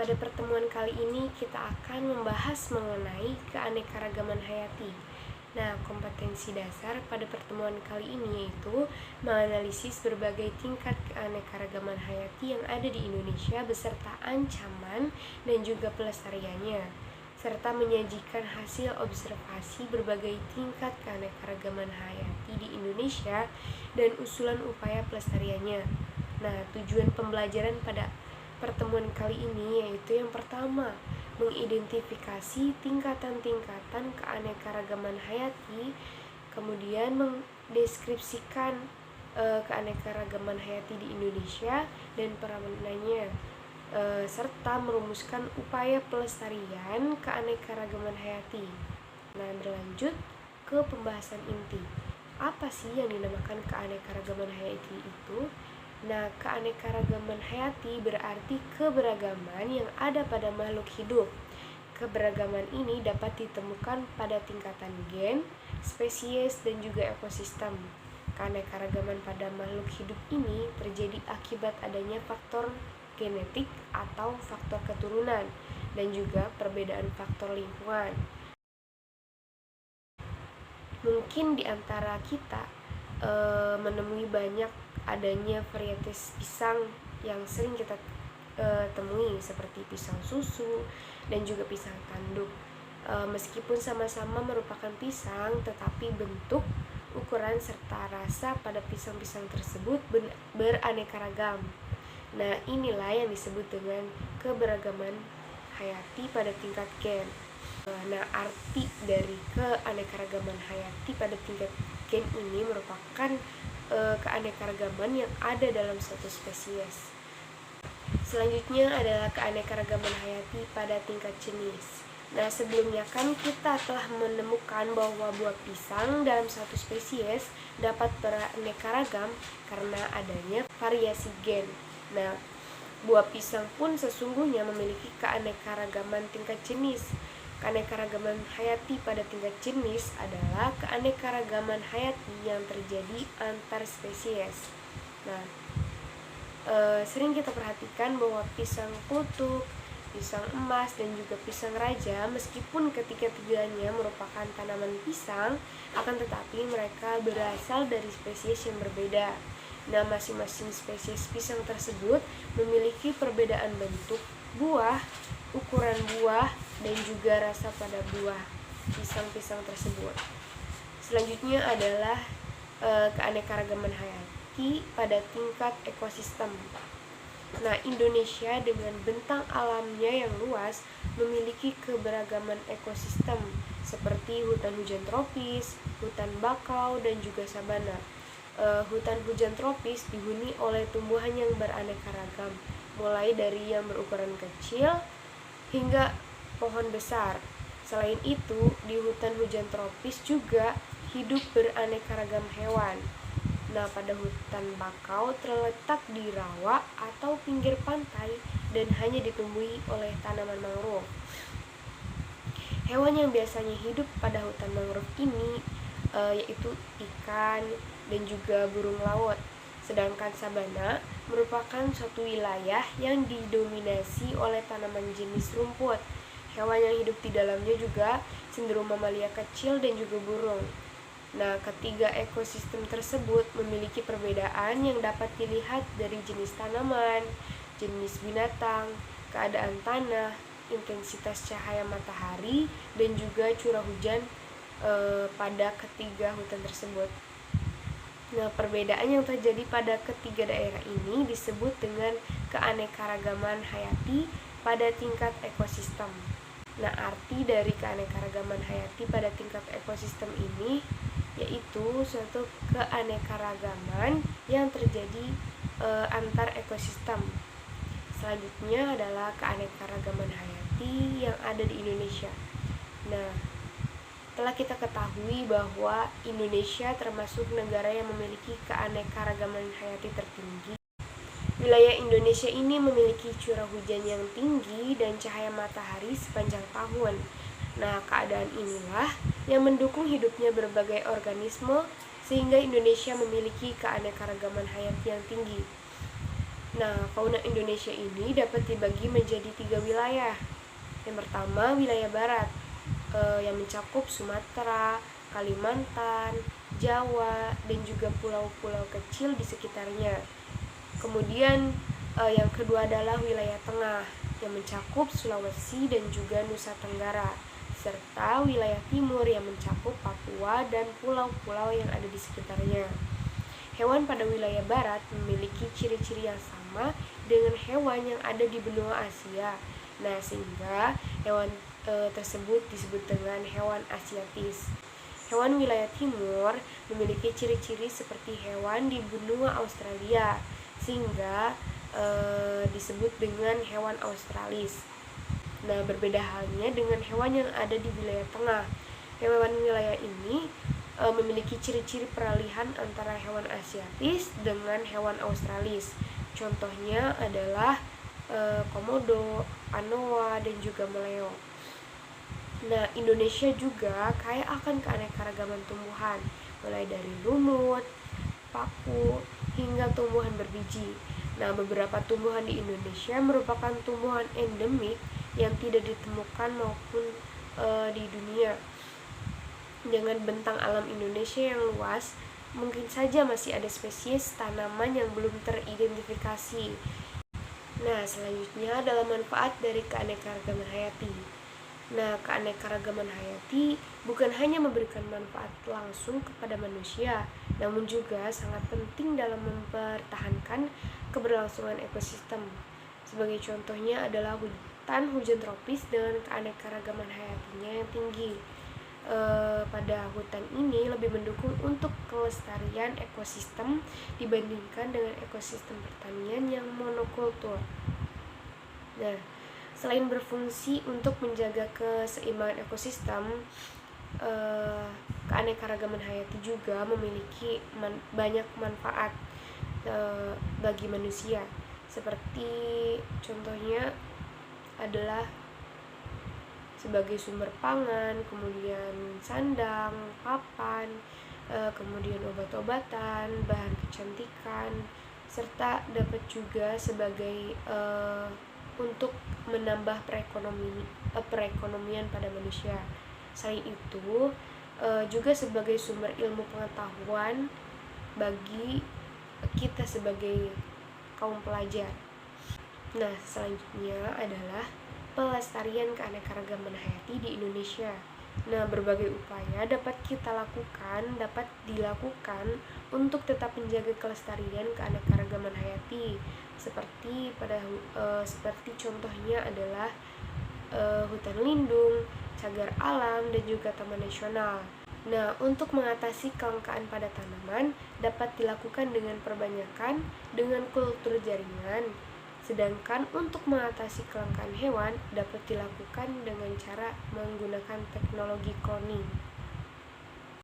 pada pertemuan kali ini kita akan membahas mengenai keanekaragaman hayati. Nah, kompetensi dasar pada pertemuan kali ini yaitu menganalisis berbagai tingkat keanekaragaman hayati yang ada di Indonesia beserta ancaman dan juga pelestariannya, serta menyajikan hasil observasi berbagai tingkat keanekaragaman hayati di Indonesia dan usulan upaya pelestariannya. Nah, tujuan pembelajaran pada pertemuan kali ini yaitu yang pertama, mengidentifikasi tingkatan-tingkatan keanekaragaman hayati, kemudian mendeskripsikan keanekaragaman hayati di Indonesia dan peranannya, serta merumuskan upaya pelestarian keanekaragaman hayati. Nah, berlanjut ke pembahasan inti. Apa sih yang dinamakan keanekaragaman hayati itu? Nah, keanekaragaman hayati berarti keberagaman yang ada pada makhluk hidup. Keberagaman ini dapat ditemukan pada tingkatan gen, spesies, dan juga ekosistem. Keanekaragaman pada makhluk hidup ini terjadi akibat adanya faktor genetik atau faktor keturunan dan juga perbedaan faktor lingkungan. Mungkin di antara kita menemui banyak adanya varietas pisang yang sering kita temui seperti pisang susu dan juga pisang tanduk. Meskipun sama-sama merupakan pisang, tetapi bentuk, ukuran, serta rasa pada pisang-pisang tersebut beraneka ragam. Nah, inilah yang disebut dengan keberagaman hayati pada tingkat gen. Nah, arti dari keanekaragaman hayati pada tingkat gen ini merupakan keanekaragaman yang ada dalam suatu spesies. Selanjutnya adalah keanekaragaman hayati pada tingkat jenis. Nah, sebelumnya kan kita telah menemukan bahwa buah pisang dalam satu spesies dapat beraneka ragam karena adanya variasi gen. Nah, buah pisang pun sesungguhnya memiliki keanekaragaman tingkat jenis. Keanekaragaman hayati pada tingkat jenis adalah keanekaragaman hayati yang terjadi antar spesies. Nah, sering kita perhatikan bahwa pisang kutuk, pisang emas, dan juga pisang raja, meskipun ketiga-tiganya merupakan tanaman pisang, akan tetapi mereka berasal dari spesies yang berbeda. Nah, masing-masing spesies pisang tersebut memiliki perbedaan bentuk buah, ukuran buah, dan juga rasa pada buah pisang-pisang tersebut. Selanjutnya adalah keanekaragaman hayati pada tingkat ekosistem. Nah, Indonesia dengan bentang alamnya yang luas memiliki keberagaman ekosistem seperti hutan hujan tropis, hutan bakau, dan juga sabana. Hutan hujan tropis dihuni oleh tumbuhan yang beraneka ragam, mulai dari yang berukuran kecil hingga pohon besar. Selain itu, di hutan hujan tropis juga hidup beraneka ragam hewan. Nah, pada hutan bakau terletak di rawa atau pinggir pantai dan hanya ditumbuhi oleh tanaman mangrove. Hewan yang biasanya hidup pada hutan mangrove ini yaitu ikan dan juga burung laut. Sedangkan sabana merupakan suatu wilayah yang didominasi oleh tanaman jenis rumput. Hewan yang hidup di dalamnya juga cenderung mamalia kecil dan juga burung. Nah, ketiga ekosistem tersebut memiliki perbedaan yang dapat dilihat dari jenis tanaman, jenis binatang, keadaan tanah, intensitas cahaya matahari, dan juga curah hujan pada ketiga hutan tersebut. Nah, perbedaan yang terjadi pada ketiga daerah ini disebut dengan keanekaragaman hayati pada tingkat ekosistem. Nah, arti dari keanekaragaman hayati pada tingkat ekosistem ini yaitu suatu keanekaragaman yang terjadi antar ekosistem. Selanjutnya adalah keanekaragaman hayati yang ada di Indonesia. Nah, telah kita ketahui bahwa Indonesia termasuk negara yang memiliki keanekaragaman hayati tertinggi. Wilayah Indonesia ini memiliki curah hujan yang tinggi dan cahaya matahari sepanjang tahun. Nah, keadaan inilah yang mendukung hidupnya berbagai organisme sehingga Indonesia memiliki keanekaragaman hayati yang tinggi. Nah, fauna Indonesia ini dapat dibagi menjadi 3 wilayah. Yang pertama, wilayah barat, yang mencakup Sumatera, Kalimantan, Jawa, dan juga pulau-pulau kecil di sekitarnya. Kemudian yang kedua adalah wilayah tengah, yang mencakup Sulawesi dan juga Nusa Tenggara, serta wilayah timur yang mencakup Papua dan pulau-pulau yang ada di sekitarnya. Hewan pada wilayah barat memiliki ciri-ciri yang sama dengan hewan yang ada di benua Asia. Nah, sehingga hewan tersebut disebut dengan hewan asiatis. Hewan wilayah timur memiliki ciri-ciri seperti hewan di benua Australia, sehingga disebut dengan hewan australis. Nah, berbeda halnya dengan hewan yang ada di wilayah tengah. Hewan wilayah ini memiliki ciri-ciri peralihan antara hewan asiatis dengan hewan australis. Contohnya adalah komodo, anoa, dan juga meleo. Nah, Indonesia juga kaya akan keanekaragaman tumbuhan, mulai dari lumut, paku, hingga tumbuhan berbiji. Nah, beberapa tumbuhan di Indonesia merupakan tumbuhan endemik yang tidak ditemukan maupun di dunia. Dengan bentang alam Indonesia yang luas, mungkin saja masih ada spesies tanaman yang belum teridentifikasi. Nah, selanjutnya adalah manfaat dari keanekaragaman hayati. Nah, keanekaragaman hayati bukan hanya memberikan manfaat langsung kepada manusia, namun juga sangat penting dalam mempertahankan keberlangsungan ekosistem. Sebagai contohnya adalah hutan hujan tropis dengan keanekaragaman hayatinya yang tinggi. Pada hutan ini lebih mendukung untuk kelestarian ekosistem dibandingkan dengan ekosistem pertanian yang monokultur. Nah, selain berfungsi untuk menjaga keseimbangan ekosistem, keanekaragaman hayati juga memiliki banyak manfaat bagi manusia. Seperti contohnya adalah sebagai sumber pangan, kemudian sandang, papan, kemudian obat-obatan, bahan kecantikan, serta dapat juga sebagai untuk menambah perekonomian pada manusia. Selain itu, juga sebagai sumber ilmu pengetahuan bagi kita sebagai kaum pelajar. Nah, selanjutnya adalah pelestarian keanekaragaman hayati di Indonesia. Nah, berbagai upaya dapat dilakukan untuk tetap menjaga kelestarian keanekaragaman hayati. Seperti contohnya adalah hutan lindung, cagar alam, dan juga taman nasional. Nah, untuk mengatasi kelangkaan pada tanaman dapat dilakukan dengan perbanyakan dengan kultur jaringan. Sedangkan untuk mengatasi kelangkaan hewan dapat dilakukan dengan cara menggunakan teknologi cloning.